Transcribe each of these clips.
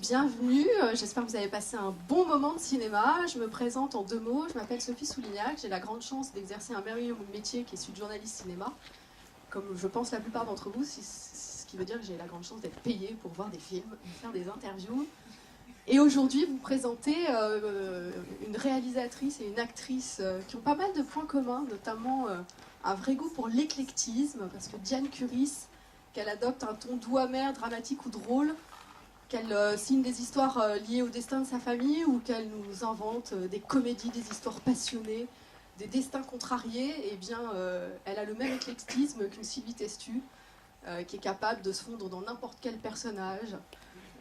Bienvenue, j'espère que vous avez passé un bon moment de cinéma. Je me présente en 2 mots, je m'appelle Sophie Soulignac, j'ai la grande chance d'exercer un merveilleux métier qui est celui de journaliste cinéma, comme je pense la plupart d'entre vous, ce qui veut dire que j'ai la grande chance d'être payée pour voir des films, faire des interviews. Et aujourd'hui, vous présentez une réalisatrice et une actrice qui ont pas mal de points communs, notamment un vrai goût pour l'éclectisme, parce que Diane Curis, qu'elle adopte un ton doux, amer, dramatique ou drôle, qu'elle signe des histoires liées au destin de sa famille ou qu'elle nous invente des comédies, des histoires passionnées, des destins contrariés, eh bien, elle a le même éclectisme qu'une Sylvie Testu, qui est capable de se fondre dans n'importe quel personnage.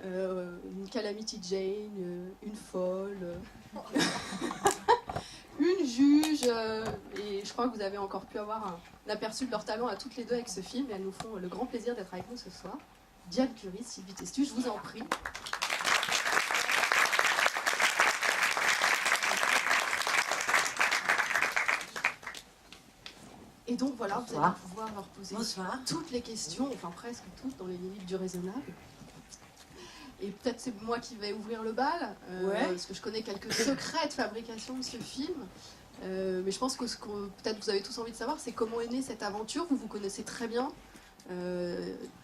Une Calamity Jane, une folle, une juge, et je crois que vous avez encore pu avoir un aperçu de leur talent à toutes les deux avec ce film, et elles nous font le grand plaisir d'être avec nous ce soir. Diane Curis, Sylvie Testu, je vous en prie. Et donc voilà, vous allez pouvoir leur poser toutes les questions, enfin presque toutes, dans les limites du raisonnable. Et peut-être c'est moi qui vais ouvrir le bal, parce que je connais quelques secrets de fabrication de ce film. Mais je pense que ce que peut-être vous avez tous envie de savoir, c'est comment est née cette aventure. Vous vous connaissez très bien.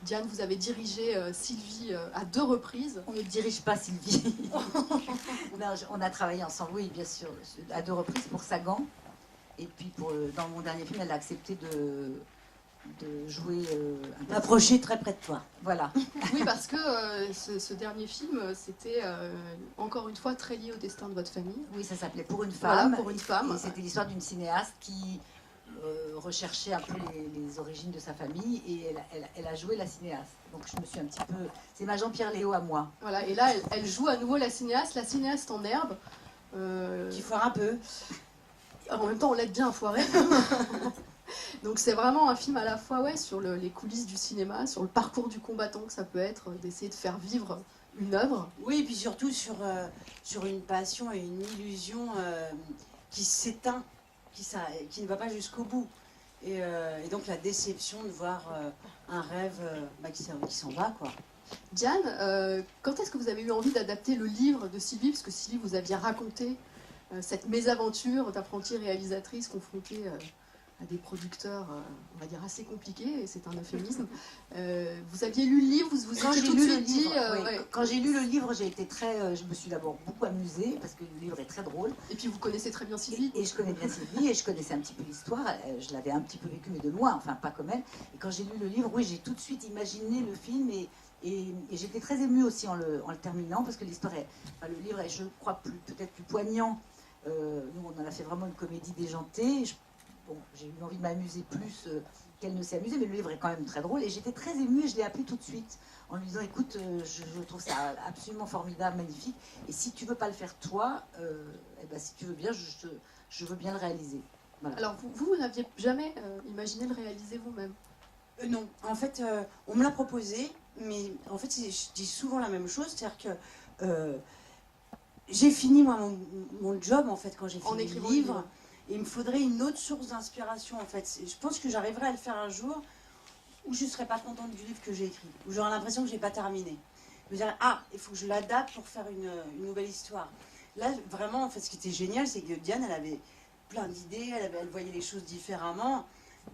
Diane, vous avez dirigé Sylvie à 2 reprises. On ne dirige pas Sylvie. Non, on a travaillé ensemble, oui, bien sûr, à 2 reprises pour Sagan. Et puis dans mon dernier film, elle a accepté de jouer m'approcher très près de toi. Voilà. Oui, parce que ce dernier film, c'était encore une fois très lié au destin de votre famille. Oui, ça s'appelait Pour une femme. Voilà, Pour une femme. Et c'était l'histoire d'une cinéaste qui recherchait un peu les origines de sa famille et elle a joué la cinéaste. Donc je me suis un petit peu... C'est ma Jean-Pierre Léo à moi. Voilà, et là, elle joue à nouveau la cinéaste en herbe. Qui foire un peu. En même temps, on l'aide bien à foirer. Donc c'est vraiment un film à la fois sur les coulisses du cinéma, sur le parcours du combattant que ça peut être, d'essayer de faire vivre une œuvre. Oui, et puis surtout sur une passion et une illusion qui s'éteint, qui ne va pas jusqu'au bout. Et donc la déception de voir un rêve qui s'en va, quoi. Diane, quand est-ce que vous avez eu envie d'adapter le livre de Sylvie? Parce que Sylvie, vous aviez raconté cette mésaventure d'apprentie réalisatrice confrontée à des producteurs, on va dire, assez compliqués, et c'est un euphémisme. Vous aviez lu le livre, vous étiez tout de suite dit... Quand j'ai lu le livre, j'ai été très... je me suis d'abord beaucoup amusée, parce que le livre est très drôle. Et puis vous connaissez très bien Sylvie. Et je connais bien Sylvie, et je connaissais un petit peu l'histoire. Je l'avais un petit peu vécu, mais de loin, enfin pas comme elle. Et quand j'ai lu le livre, oui, j'ai tout de suite imaginé le film, et j'étais très émue aussi en le terminant, parce que l'histoire le livre est, je crois, peut-être plus poignant. Nous, on en a fait vraiment une comédie déjantée. Bon, j'ai eu envie de m'amuser plus qu'elle ne s'est amusée, mais le livre est quand même très drôle. Et j'étais très émue et je l'ai appelé tout de suite en lui disant, écoute, je trouve ça absolument formidable, magnifique. Et si tu veux pas le faire toi, si tu veux bien, je veux bien le réaliser. Voilà. Alors vous n'aviez jamais imaginé le réaliser vous-même? Non, en fait, on me l'a proposé, mais en fait, je dis souvent la même chose, c'est-à-dire que j'ai fini moi mon job en fait quand j'ai fini le livre. Et il me faudrait une autre source d'inspiration en fait. Je pense que j'arriverai à le faire un jour où je ne serai pas contente du livre que j'ai écrit, où j'aurai l'impression que je n'ai pas terminé. Je me dirais, il faut que je l'adapte pour faire une nouvelle histoire. Là, vraiment, en fait, ce qui était génial, c'est que Diane, elle avait plein d'idées, elle voyait les choses différemment.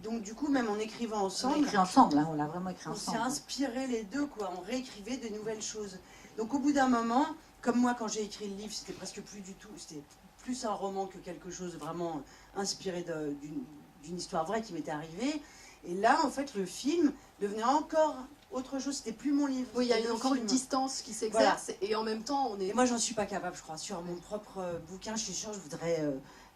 Donc du coup, même en écrivant ensemble... On a écrit ensemble, hein, on l'a vraiment écrit ensemble. On s'est inspiré les deux, quoi. On réécrivait de nouvelles choses. Donc au bout d'un moment, comme moi, quand j'ai écrit le livre, c'était presque plus du tout... C'était plus un roman que quelque chose vraiment inspiré d'une histoire vraie qui m'était arrivée. Et là, en fait, le film devenait encore autre chose. C'était plus mon livre. Oui, il y a encore une distance qui s'exerce. Voilà. Et en même temps, on est... Et moi, j'en suis pas capable, je crois. Sur mon propre bouquin, je suis sûre, je voudrais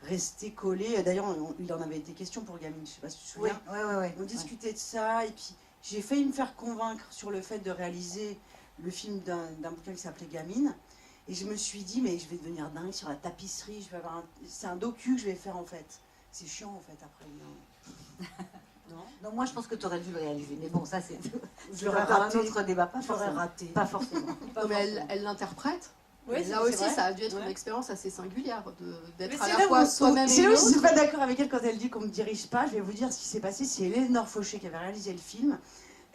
rester collée. D'ailleurs, il en avait été question pour Gamine, je sais pas si tu te souviens. Oui. On discutait de ça. Et puis, j'ai failli me faire convaincre sur le fait de réaliser le film d'un bouquin qui s'appelait Gamine. Et je me suis dit, mais je vais devenir dingue sur la tapisserie. C'est un docu que je vais faire en fait. C'est chiant en fait après. Non, moi je pense que tu aurais dû le réaliser. Mais bon, ça c'est un autre débat. J'aurais raté. Pas forcément. Non, mais elle l'interprète. Oui, là aussi, vrai. Ça a dû être une expérience assez singulière d'être à la fois soi-même et c'est là où je ne suis l'autre. pas d'accord avec elle quand elle dit qu'on ne me dirige pas. Je vais vous dire ce qui s'est passé. C'est Éléonore Fauché qui avait réalisé le film.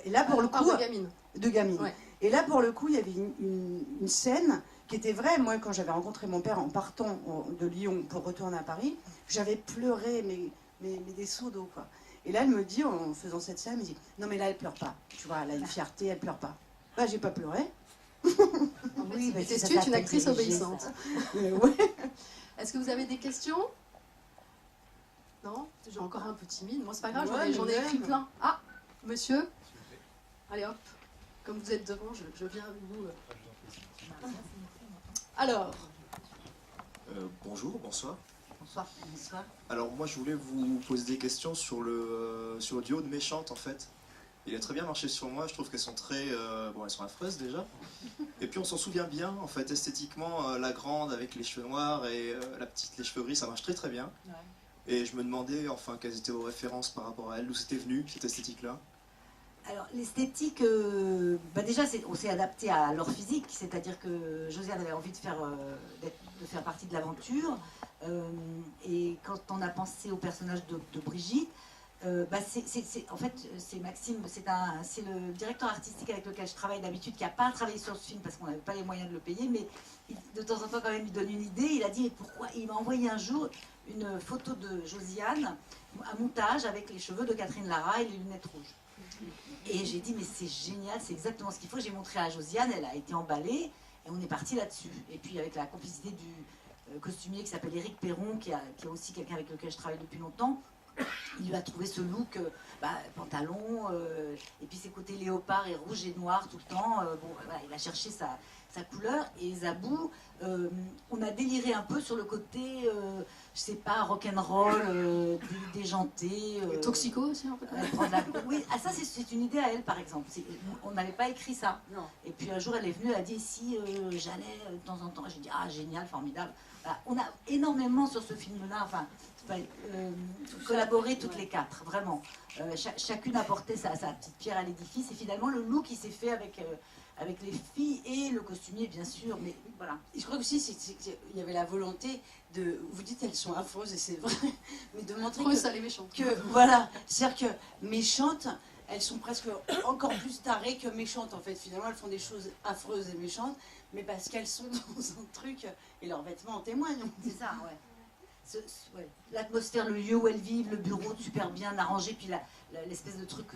Et là, pour le coup... de Gamine. De Gamine. Ouais. Et là, pour le coup, il y avait une scène qui était vraie. Moi, quand j'avais rencontré mon père en partant de Lyon pour retourner à Paris, j'avais pleuré, mais des seaux d'eau, quoi. Et là, elle me dit, en faisant cette scène, elle me dit, non, mais là, elle pleure pas. Tu vois, elle a une fierté, elle pleure pas. Bah, j'ai pas pleuré. Oui, mais tu es une actrice obéissante. Ouais. Est-ce que vous avez des questions? Non? J'ai encore un peu timide. Moi, c'est pas grave, Ouais, j'en ai écrit plein. Ah, monsieur? Allez hop. Comme vous êtes devant, je viens avec vous. Alors. Bonjour, bonsoir. Bonsoir. Bonsoir. Alors moi je voulais vous poser des questions sur le duo de méchantes en fait. Il a très bien marché sur moi, je trouve qu'elles sont très... bon, elles sont affreuses déjà. Et puis on s'en souvient bien en fait, esthétiquement, la grande avec les cheveux noirs et la petite les cheveux gris, ça marche très très bien. Ouais. Et je me demandais enfin quelles étaient vos références par rapport à elle, d'où c'était venu cette esthétique-là. Alors l'esthétique, déjà on s'est adapté à leur physique, c'est-à-dire que Josiane avait envie de faire partie de l'aventure, et quand on a pensé au personnage de Brigitte, en fait c'est Maxime, c'est le directeur artistique avec lequel je travaille d'habitude, qui n'a pas travaillé sur ce film parce qu'on n'avait pas les moyens de le payer, mais de temps en temps quand même il donne une idée. Il a dit pourquoi, il m'a envoyé un jour une photo de Josiane, un montage avec les cheveux de Catherine Lara et les lunettes rouges. Et j'ai dit mais c'est génial, c'est exactement ce qu'il faut. J'ai montré à Josiane, elle a été emballée et on est parti là-dessus. Et puis avec la complicité du costumier qui s'appelle Éric Perron, qui est aussi quelqu'un avec lequel je travaille depuis longtemps, il lui a trouvé ce look, pantalon, et puis ses côtés léopard et rouge et noir tout le temps. Il a cherché sa couleur. Et Zabou, on a déliré un peu sur le côté, je sais pas, rock'n'roll, déjanté. Toxico aussi un peu. Oui, ça c'est une idée à elle par exemple. On n'avait pas écrit ça. Non. Et puis un jour elle est venue, elle a dit si j'allais de temps en temps. J'ai dit ah génial, formidable. Voilà. On a énormément sur ce film-là, collaboré toutes les quatre, vraiment. Chacune apportait sa petite pierre à l'édifice et finalement le look il s'est fait avec les filles et le costumier bien sûr, mais voilà. Et je crois aussi qu'il y avait la volonté de, vous dites elles sont affreuses et c'est vrai, mais de montrer voilà, c'est-à-dire que méchantes, elles sont presque encore plus tarées que méchantes en fait. Finalement elles font des choses affreuses et méchantes, mais parce qu'elles sont dans un truc et leurs vêtements en témoignent. C'est ça, ouais. L'atmosphère, le lieu où elles vivent, le bureau super bien arrangé, puis l'espèce de truc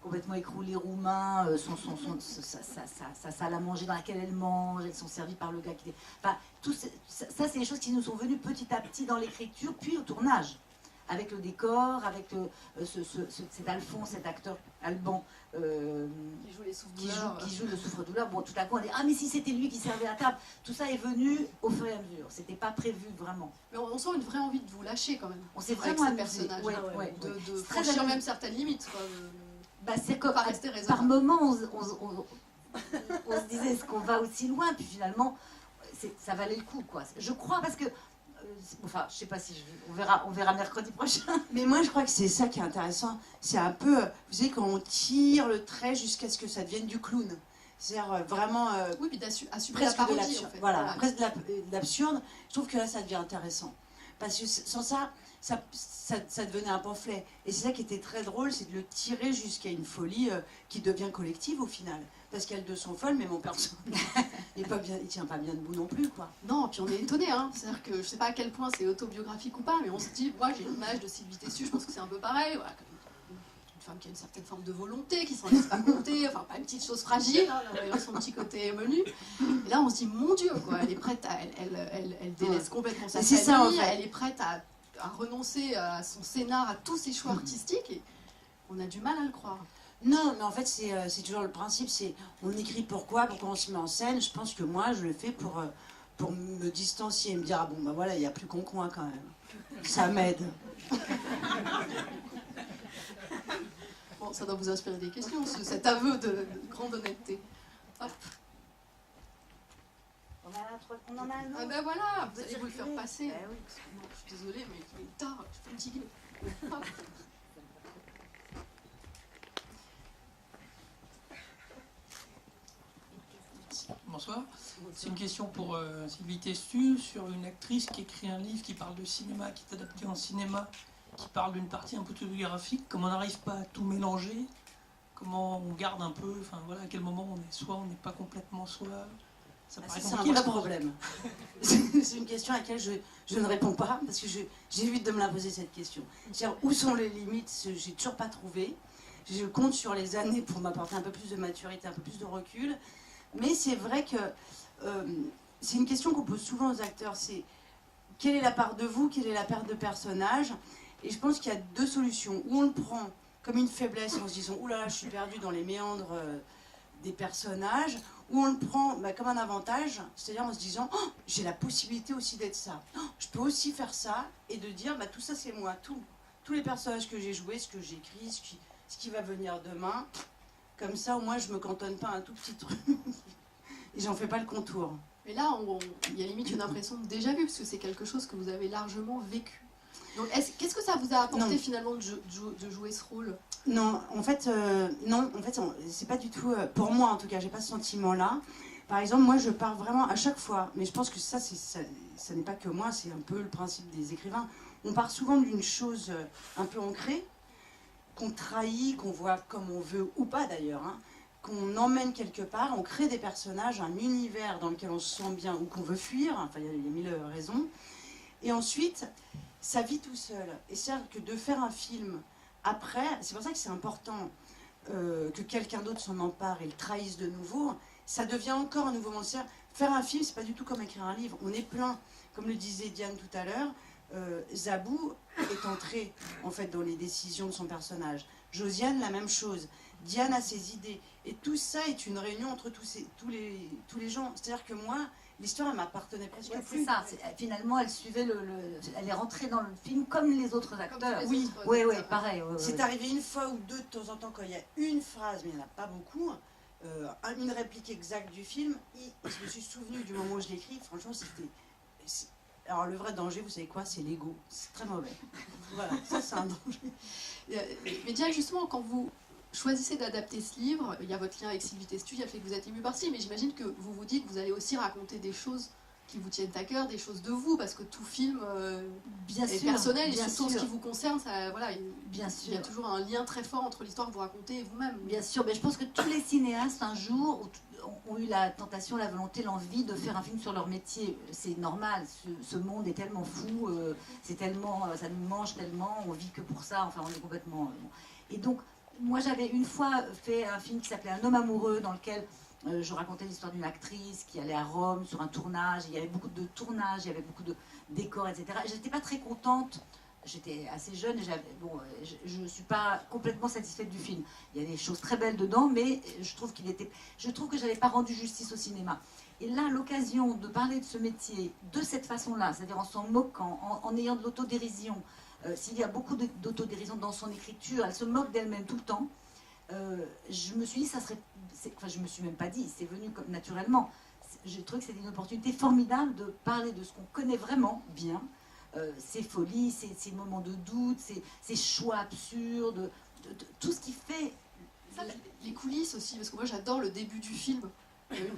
complètement écroulé roumain, sa salle à manger dans laquelle elles mangent, elles sont servies par le gars qui... Enfin, ça c'est des choses qui nous sont venues petit à petit dans l'écriture, puis au tournage, avec le décor, avec cet Alphonse, cet acteur Alban, qui joue le souffre-douleur. Bon, tout à coup on dit ah mais si c'était lui qui servait à table. Tout ça est venu au fur et à mesure. C'était pas prévu vraiment. Mais on sent une vraie envie de vous lâcher quand même. On s'est vraiment amusé. De franchir même certaines limites. C'est comme par moment on se disait est-ce qu'on va aussi loin, puis finalement ça valait le coup quoi. Je crois parce que enfin, je sais pas si on verra mercredi prochain. Mais moi, je crois que c'est ça qui est intéressant. C'est un peu, vous savez, quand on tire le trait jusqu'à ce que ça devienne du clown. C'est-à-dire vraiment... oui, puis d'assumer presque la parodie, en fait. Voilà, presque de l'absurde. Je trouve que là, ça devient intéressant. Parce que sans ça devenait un pamphlet. Et c'est ça qui était très drôle, c'est de le tirer jusqu'à une folie qui devient collective au final. Parce qu'elles deux sont folles, mais mon personnage, il tient pas bien debout non plus, quoi. Non, puis on est étonnés, hein. C'est-à-dire que je sais pas à quel point c'est autobiographique ou pas, mais on se dit, moi j'ai l'image de Sylvie Tessu, je pense que c'est un peu pareil. Voilà, une femme qui a une certaine forme de volonté, qui s'en laisse pas compter, enfin pas une petite chose fragile, hein, son petit côté menu. Et là on se dit, mon Dieu, quoi, elle est prête à, elle délaisse complètement sa famille, ça, en fait. Elle est prête à renoncer à son scénar, à tous ses choix artistiques, et on a du mal à le croire. Non, mais en fait, c'est toujours le principe, c'est on écrit pourquoi on se met en scène. Je pense que moi, je le fais pour me distancier et me dire, ah bon, bah voilà, il n'y a plus qu'on coin quand même. Ça m'aide. Bon, ça doit vous inspirer des questions, cet aveu de grande honnêteté. Hop. On en a un autre. Ah ben voilà, vous allez vous le faire passer. Oui. Je suis désolée, mais il est tard, je suis fatiguée. Hop. Bonsoir. C'est une question pour Sylvie Tessu sur une actrice qui écrit un livre qui parle de cinéma, qui est adapté en cinéma, qui parle d'une partie un peu autobiographique. Comme on n'arrive pas à tout mélanger, comment on garde un peu, enfin voilà, à quel moment on est soi, on n'est pas complètement soi. Ça paraît C'est un compliqué, vrai je pense. problème. C'est une question à laquelle je ne réponds pas parce que j'évite de me la poser cette question. C'est-à-dire, où sont les limites? J'ai toujours pas trouvé. Je compte sur les années pour m'apporter un peu plus de maturité, un peu plus de recul. Mais c'est vrai que c'est une question qu'on pose souvent aux acteurs. C'est quelle est la part de vous, quelle est la part de personnage? Et je pense qu'il y a deux solutions. Ou on le prend comme une faiblesse en se disant « Ouh là là, je suis perdue dans les méandres des personnages », ou on le prend comme un avantage, c'est-à-dire en se disant oh, « J'ai la possibilité aussi d'être ça. Oh, je peux aussi faire ça. » Et de dire « Tout ça, c'est moi. Tous les personnages que j'ai joués, ce que j'écris, ce qui va venir demain. » Comme ça, au moins, je me cantonne pas à un tout petit truc. Et j'en fais pas le contour. Mais là, il y a limite une impression de déjà vu, parce que c'est quelque chose que vous avez largement vécu. Donc, qu'est-ce que ça vous a apporté finalement de jouer ce rôle? Non, en fait, c'est pas du tout. Pour moi, en tout cas, j'ai pas ce sentiment-là. Par exemple, moi, je pars vraiment à chaque fois, mais je pense que ça n'est pas que moi, c'est un peu le principe des écrivains. On part souvent d'une chose un peu ancrée, qu'on trahit, qu'on voit comme on veut ou pas d'ailleurs, hein, qu'on emmène quelque part, on crée des personnages, un univers dans lequel on se sent bien ou qu'on veut fuir, enfin il y a mille raisons, et ensuite ça vit tout seul. Et c'est-à-dire que de faire un film après, c'est pour ça que c'est important que quelqu'un d'autre s'en empare et le trahisse de nouveau, ça devient encore un nouveau monde. Faire un film, c'est pas du tout comme écrire un livre, on est plein, comme le disait Diane tout à l'heure. Zabou est entré en fait dans les décisions de son personnage. Josiane, la même chose. Diane a ses idées. Et tout ça est une réunion entre tous les gens. C'est-à-dire que moi, l'histoire, elle m'appartenait presque plus. C'est ça. Finalement, elle suivait elle est rentrée dans le film comme les autres acteurs. Oui, pareil. C'est arrivé une fois ou deux de temps en temps quand il y a une phrase, mais il n'y en a pas beaucoup, une réplique exacte du film. Et je me suis souvenu du moment où je l'ai écrit. Franchement, alors le vrai danger, vous savez quoi? C'est l'ego. C'est très mauvais. Voilà, ça c'est un danger. Mais Diane, justement, quand vous choisissez d'adapter ce livre, il y a votre lien avec Sylvie Testu, il a fait que vous êtes ému par ci, mais j'imagine que vous vous dites que vous allez aussi raconter des choses qui vous tiennent à cœur, des choses de vous, parce que tout film est personnel, et surtout en ce qui vous concerne, ça, voilà, il y a toujours un lien très fort entre l'histoire que vous racontez et vous-même. Bien sûr, mais je pense que tous les cinéastes, un jour, ont eu la tentation, la volonté, l'envie de faire un film sur leur métier. C'est normal, ce monde est tellement fou, c'est tellement, ça nous mange tellement, on vit que pour ça, enfin on est complètement... Et donc, moi j'avais une fois fait un film qui s'appelait Un homme amoureux, dans lequel je racontais l'histoire d'une actrice qui allait à Rome sur un tournage, il y avait beaucoup de tournages, il y avait beaucoup de décors, etc. J'étais pas très contente. J'étais assez jeune et je ne suis pas complètement satisfaite du film. Il y a des choses très belles dedans, mais je trouve que je n'avais pas rendu justice au cinéma. Et là, l'occasion de parler de ce métier de cette façon-là, c'est-à-dire en s'en moquant, en ayant de l'autodérision, s'il y a beaucoup d'autodérision dans son écriture, elle se moque d'elle-même tout le temps, je me suis dit, je me suis même pas dit, c'est venu comme naturellement. J'ai trouvé que c'était une opportunité formidable de parler de ce qu'on connaît vraiment bien, ces folies, ces moments de doute, ces choix absurdes, tout ce qui fait... Ça, les coulisses aussi, parce que moi j'adore le début du film,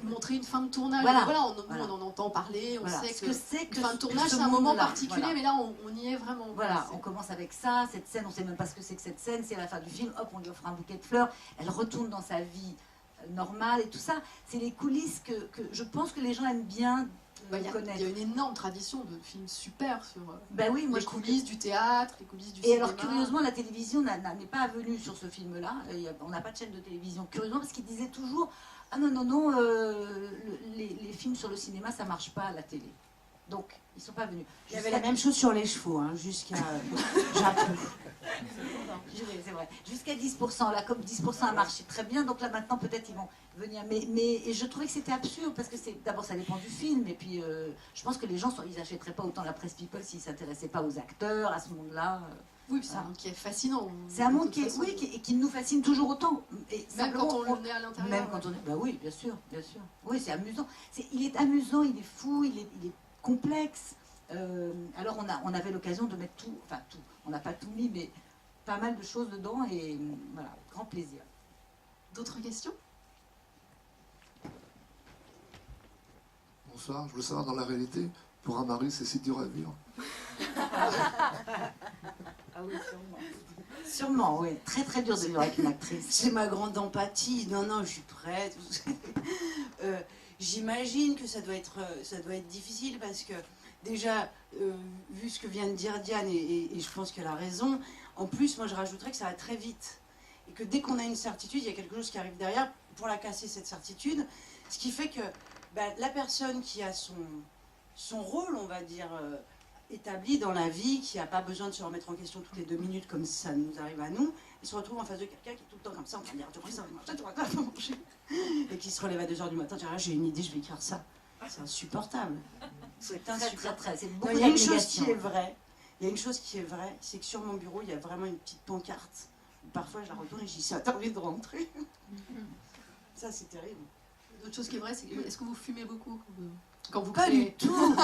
montrer une fin de tournage. Voilà. On en entend parler, on sait ce que c'est que une fin de tournage c'est un moment particulier, voilà. Mais là on y est vraiment. Voilà, on commence avec ça, cette scène, on ne sait même pas ce que c'est que cette scène, c'est à la fin du film, hop, on lui offre un bouquet de fleurs, elle retourne dans sa vie normale et tout ça. C'est les coulisses que je pense que les gens aiment bien connaître. Il y a une énorme tradition de films super sur oui, moi, les coulisses du théâtre, les coulisses du et cinéma. alors curieusement, la télévision n'est pas venue sur ce film-là, on n'a pas de chaîne de télévision, curieusement, parce qu'il disait toujours « Ah non, les films sur le cinéma, ça marche pas à la télé ». Donc, ils ne sont pas venus. Il y avait la même chose sur les chevaux, hein, jusqu'à Japon. C'est vrai. Jusqu'à 10%. Là, comme 10% a marché très bien, donc là maintenant peut-être ils vont venir. Mais je trouvais que c'était absurde parce que d'abord ça dépend du film, et puis je pense que les gens ils n'achèteraient pas autant la presse people s'ils ne s'intéressaient pas aux acteurs à ce monde-là. Oui, c'est un monde qui est fascinant. C'est un monde qui nous fascine toujours autant. Et même quand on est à l'intérieur. Même quand on est. Oui, bien sûr. Oui, c'est amusant. Il est amusant, il est fou, il est complexe. Alors on avait l'occasion de mettre tout, on n'a pas tout mis, mais pas mal de choses dedans, et voilà, grand plaisir. D'autres questions? Bonsoir, je voulais savoir, dans la réalité, pour un mari, c'est si dur à vivre. Ah oui, sûrement. Sûrement, oui. Très très dur de vivre avec une actrice. C'est ma grande empathie. Non, non, je suis prête. J'imagine que ça doit être difficile parce que déjà, vu ce que vient de dire Diane, et je pense qu'elle a raison, en plus, moi je rajouterais que ça va très vite. Et que dès qu'on a une certitude, il y a quelque chose qui arrive derrière pour la casser, cette certitude. Ce qui fait que la personne qui a son rôle, on va dire, établi dans la vie, qui n'a pas besoin de se remettre en question toutes les 2 minutes comme ça nous arrive à nous, il se retrouve en face de quelqu'un qui est tout le temps comme ça, en train de dire, tu ça, tu vas pas manger. Et qui se relève à 2h du matin, tu dis, ah, j'ai une idée, je vais écrire ça. C'est insupportable. C'est insupportable. Il y a une chose qui est vraie. Il y a une chose qui est vraie, c'est que sur mon bureau, il y a vraiment une petite pancarte. Parfois, je la retourne et je dis, ça t'as envie de rentrer. Ça, c'est terrible. L'autre chose qui est vraie, c'est est-ce que vous fumez beaucoup quand vous Pas créez? du tout.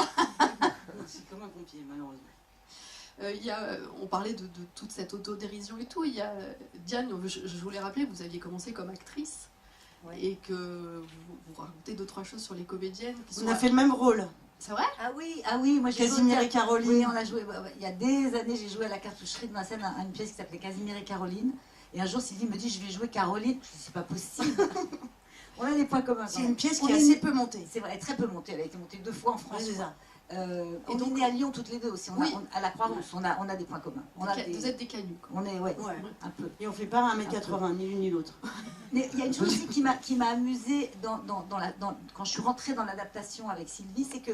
C'est comme un pompier, malheureusement. On parlait de toute cette autodérision et tout. Il y a Diane, je voulais rappeler, vous aviez commencé comme actrice, ouais, et que vous racontez 2-3 choses sur les comédiennes. On a fait le même rôle. C'est vrai? Ah oui, moi j'ai Casimir et Caroline. Oui, on l'a joué. Il y a des années, j'ai joué à la cartoucherie de ma scène une pièce qui s'appelait Casimir et Caroline. Et un jour, Sylvie me dit, je vais jouer Caroline. Je dis, c'est pas possible. On a des points communs. C'est une pièce qui est assez peu montée. C'est vrai, très peu montée. Elle a été montée 2 fois en France. Ouais, c'est ça. On est nés à Lyon toutes les deux aussi. À la Croix-Rousse, on a des points communs. Vous êtes des canuts. On est, un peu. Et on fait pas 1m80, ni l'une ni l'autre. Mais il y a une chose aussi qui m'a amusée quand je suis rentrée dans l'adaptation avec Sylvie, c'est que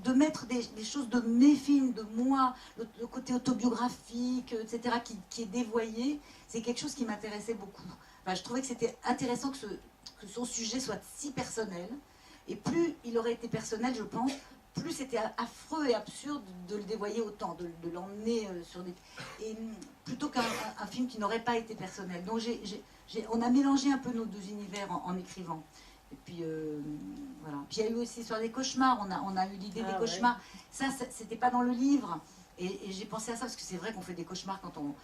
de mettre des choses de mes films, de moi, le côté autobiographique, etc., qui est dévoyé, c'est quelque chose qui m'intéressait beaucoup. Enfin, je trouvais que c'était intéressant que son sujet soit si personnel. Et plus il aurait été personnel, je pense, plus c'était affreux et absurde de le dévoyer autant, de l'emmener sur des... Et plutôt qu'un film qui n'aurait pas été personnel. Donc on a mélangé un peu nos 2 univers en écrivant. Et puis voilà. Puis il y a eu aussi sur des cauchemars, on a eu l'idée des cauchemars. Ouais. Ça, c'était pas dans le livre. Et j'ai pensé à ça parce que c'est vrai qu'on fait des cauchemars quand on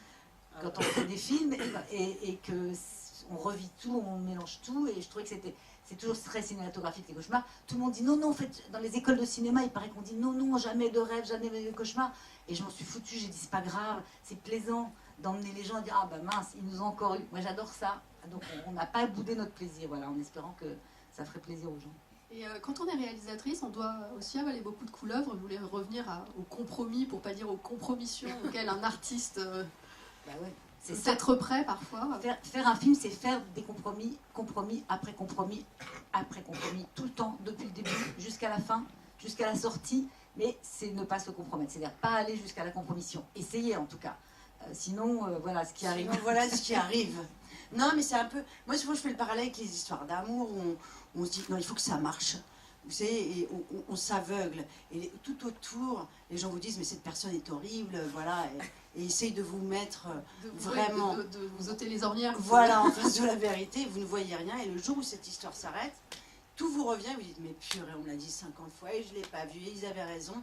fait des films et que on revit tout, on mélange tout. Et je trouvais que c'est toujours très cinématographique les cauchemars. Tout le monde dit non, en fait, dans les écoles de cinéma, il paraît qu'on dit non, jamais de rêve, jamais de cauchemar. Et je m'en suis foutue, j'ai dit c'est pas grave, c'est plaisant d'emmener les gens à dire ah bah mince, ils nous ont encore eu. Moi j'adore ça. Donc on n'a pas boudé notre plaisir, voilà, en espérant que ça ferait plaisir aux gens. Et quand on est réalisatrice, on doit aussi avaler beaucoup de couleuvres. Vous voulez revenir au compromis, pour pas dire aux compromissions auxquelles un artiste c'est être prêt parfois. Faire un film, c'est faire des compromis après compromis, tout le temps, depuis le début jusqu'à la fin, jusqu'à la sortie. Mais c'est ne pas se compromettre, c'est-à-dire pas aller jusqu'à la compromission. Essayez en tout cas. Sinon, voilà ce qui arrive. Sinon, voilà ce qui arrive. Non, mais c'est un peu... Moi, souvent, je fais le parallèle avec les histoires d'amour où on se dit, non, il faut que ça marche. Vous savez, et on s'aveugle. Et tout autour, les gens vous disent, mais cette personne est horrible, voilà. Et essayent de vous mettre vraiment... De vous ôter les ornières. Voilà, en face de la vérité, vous ne voyez rien. Et le jour où cette histoire s'arrête, tout vous revient. Vous dites, mais purée, on me l'a dit 50 fois et je ne l'ai pas vu. Et ils avaient raison.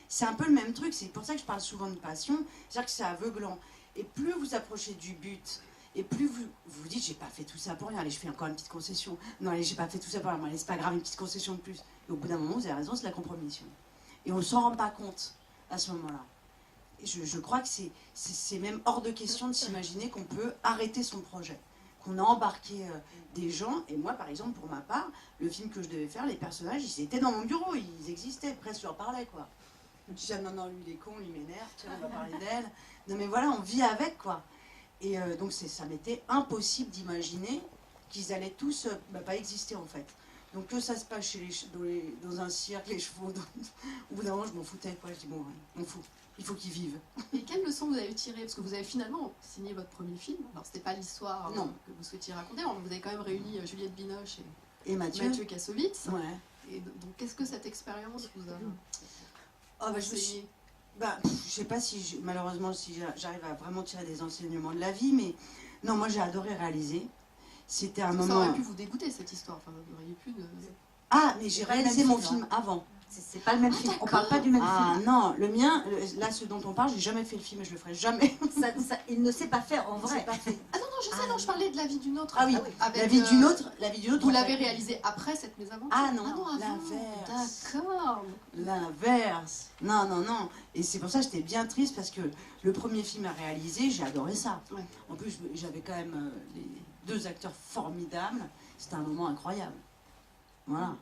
C'est un peu le même truc. C'est pour ça que je parle souvent de passion. C'est-à-dire que c'est aveuglant. Et plus vous approchez du but... Et plus vous dites, j'ai pas fait tout ça pour rien, allez, je fais encore une petite concession. Non, allez, j'ai pas fait tout ça pour rien, allez, c'est pas grave, une petite concession de plus. Et au bout d'un moment, vous avez raison, c'est la compromission. Et on ne s'en rend pas compte à ce moment-là. Et je crois que c'est même hors de question de s'imaginer qu'on peut arrêter son projet. Qu'on a embarqué des gens, et moi, par exemple, pour ma part, le film que je devais faire, les personnages, ils étaient dans mon bureau, ils existaient, presque je leur parlais, quoi. Je me disais, non, lui, il est con, lui, il m'énerve, tiens, on va parler d'elle. Non, mais voilà, on vit avec, quoi. Et donc ça m'était impossible d'imaginer qu'ils allaient tous pas exister en fait. Donc que ça se passe dans un cirque, les chevaux, au bout d'un moment je m'en foutais quoi. Je dis bon, on fout, il faut qu'ils vivent. Et quelle leçon vous avez tirée? Parce que vous avez finalement signé votre premier film. Alors c'était pas l'histoire que vous souhaitiez raconter, vous avez quand même réuni Juliette Binoche et Mathieu Kassovitz. Ouais. Et donc qu'est-ce que cette expérience vous a enseigné? Je sais pas si malheureusement si j'arrive à vraiment tirer des enseignements de la vie, mais non, moi j'ai adoré réaliser. C'était un moment. Ça aurait pu vous dégoûter cette histoire. Enfin, vous auriez pu. Ah, mais j'ai réalisé mon film avant. C'est C'est pas le même film. On parle pas du même film. Ah non, le mien, là, ce dont on parle, j'ai jamais fait le film et je le ferai jamais. Il ne sait pas faire en vrai. Ah non, non, je sais, non, je parlais de La vie d'une autre. Ah oui, avec, la vie d'une autre. Vous l'avez réalisé après cette mésaventure? Ah non, avant. l'inverse. D'accord. L'inverse. Non, non, non. Et c'est pour ça que j'étais bien triste parce que le premier film à réaliser, j'ai adoré ça. Ouais. En plus, j'avais quand même les 2 acteurs formidables. C'était un moment incroyable. Voilà.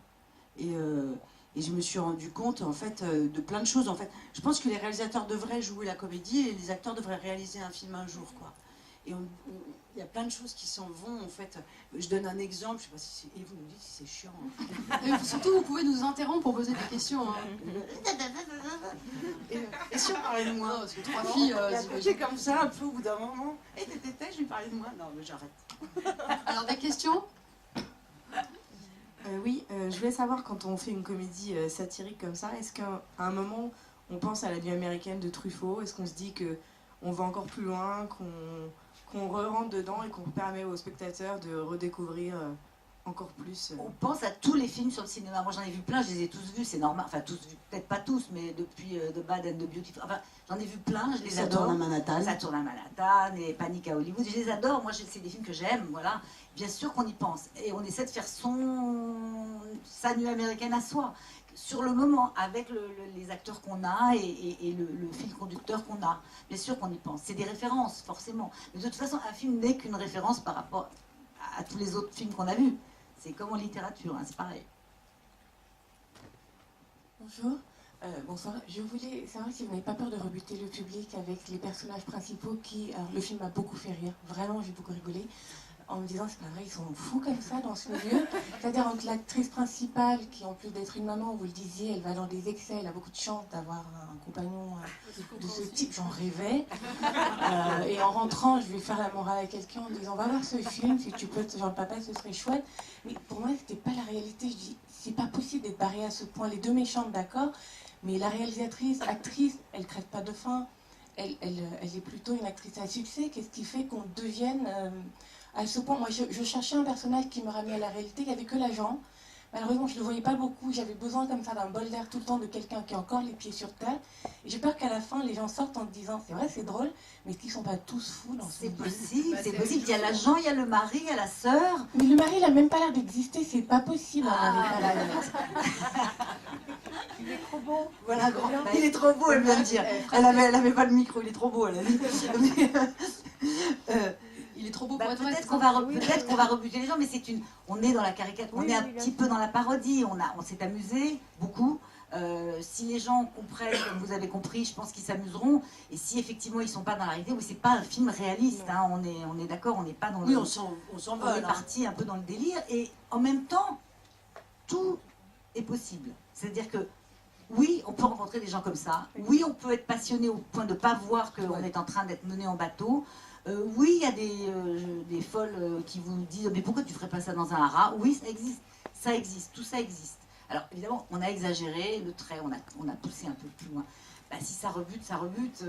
Et je me suis rendu compte, en fait, de plein de choses. En fait, je pense que les réalisateurs devraient jouer la comédie et les acteurs devraient réaliser un film un jour, quoi. Et il y a plein de choses qui s'en vont, en fait. Je donne un exemple, je sais pas si c'est... Et vous me dites si c'est chiant. Hein. Et surtout, vous pouvez nous interrompre pour poser des questions. Hein. Et si on parlait de moi? Non, parce que 3 filles, j'ai comme ça, un peu au bout d'un moment. Et je lui parlais de moi. Non, mais j'arrête. Alors, des questions? Oui, je voulais savoir, quand on fait une comédie satirique comme ça, est-ce qu'à un moment, on pense à la vie américaine de Truffaut? Est-ce qu'on se dit qu'on va encore plus loin, qu'on re-rentre dedans et qu'on permet aux spectateurs de redécouvrir encore plus On pense à tous les films sur le cinéma. Moi, j'en ai vu plein, je les ai tous vus, c'est normal. Enfin, tous vus, peut-être pas tous, mais depuis The Bad and the Beautiful. Enfin, j'en ai vu plein, je les adore. Ça tourne à Manhattan. Ça tourne à Manhattan et Panique à Hollywood. Je les adore. Moi, c'est des films que j'aime, voilà. Bien sûr qu'on y pense. Et on essaie de faire sa nuit américaine à soi. Sur le moment, avec les acteurs qu'on a et le fil conducteur qu'on a. Bien sûr qu'on y pense. C'est des références, forcément. Mais de toute façon, un film n'est qu'une référence par rapport à tous les autres films qu'on a vus. C'est comme en littérature, hein, c'est pareil. Bonjour. Bonsoir. Je voulais savoir si vous n'avez pas peur de rebuter le public avec les personnages principaux qui... Alors, le film m'a beaucoup fait rire. Vraiment, j'ai beaucoup rigolé. En me disant, c'est pas vrai, ils sont fous comme ça dans ce milieu. C'est-à-dire entre l'actrice principale, qui en plus d'être une maman, vous le disiez, elle va dans des excès, elle a beaucoup de chance d'avoir un compagnon de ce type, j'en rêvais. Et en rentrant, je vais faire la morale à quelqu'un en disant, va voir ce film, si tu peux, genre le papa, ce serait chouette. Mais pour moi, c'était pas la réalité. Je dis, c'est pas possible d'être barré à ce point. Les deux méchantes, d'accord, mais la réalisatrice, actrice, elle crève pas de faim. Elle est plutôt une actrice à succès. Qu'est-ce qui fait qu'on devienne... à ce point, moi, je cherchais un personnage qui me ramenait à la réalité. Il n'y avait que l'agent. Malheureusement, je ne le voyais pas beaucoup. J'avais besoin comme ça d'un bol d'air tout le temps de quelqu'un qui a encore les pieds sur terre. Et j'ai peur qu'à la fin, les gens sortent en te disant, c'est vrai, c'est drôle, mais est-ce qu'ils ne sont pas tous fous dans ce C'est milieu? possible, c'est possible. Il y a l'agent, il y a le mari, il y a la sœur. Mais le mari, il n'a même pas l'air d'exister. C'est pas possible. Il est trop beau. Voilà, il est trop beau, elle vient de dire. Elle avait pas le micro, il est trop beau, elle a dit. Il est trop beau pour être peut-être qu'on va rebuter les gens, mais on est dans la caricature, on est un petit peu dans la parodie, on s'est amusé beaucoup. Si les gens comprennent, comme vous avez compris, je pense qu'ils s'amuseront. Et si effectivement ils sont pas dans la réalité, oui, c'est pas un film réaliste, hein, on est d'accord, on n'est pas dans le... Oui, on s'en va. On est parti un peu dans le délire, et en même temps, tout est possible. C'est-à-dire que oui, on peut rencontrer des gens comme ça. Oui, on peut être passionné au point de ne pas voir qu'on est en train d'être mené en bateau. Oui, il y a des folles qui vous disent « Mais pourquoi tu ne ferais pas ça dans un haras ?» Oui, ça existe, tout ça existe. Alors, évidemment, on a exagéré le trait, on a poussé un peu plus loin. Bah, si ça rebute, ça rebute.